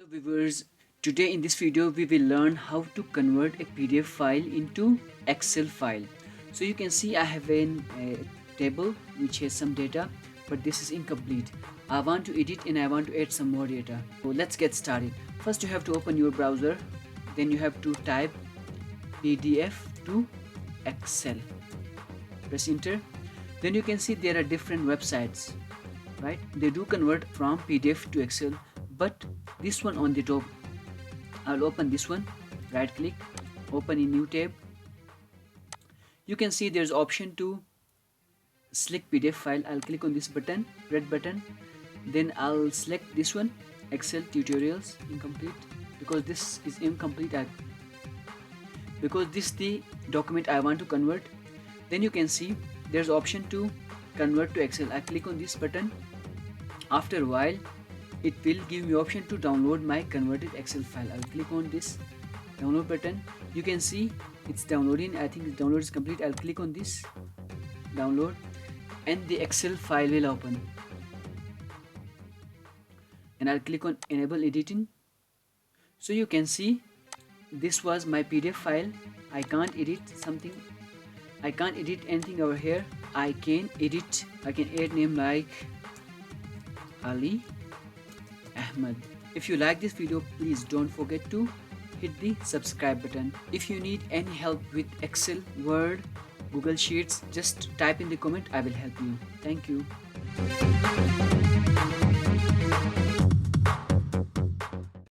Hello viewers, today in this video we will learn how to convert a PDF file into Excel file. So you can see I have a table which has some data, but this is incomplete. I want to edit and I want to add some more data. So let's get started. First you have to open your browser, then you have to type PDF to Excel. Press enter. Then you can see there are different websites, right? They do convert from PDF to Excel, but this one on the top, I'll open this one, right click, open a new tab. You can see there's option to select PDF file. I'll click on this button, red button, then I'll select this one, Excel tutorials incomplete, because this is incomplete, because this is the document I want to convert. Then you can see there's option to convert to Excel. I click on this button. After a while it will give me option to download my converted Excel file. I'll click on this download button. You can see it's downloading. I think the download is complete. I'll click on this download and the Excel file will open, and I'll click on enable editing. So you can see this was my PDF file. I can't edit something, I can't edit anything over here. I can add name like Ali Ahmed. If you like this video, please don't forget to hit the subscribe button. If you need any help with Excel, Word, Google Sheets, just type in the comment. I will help you. Thank you.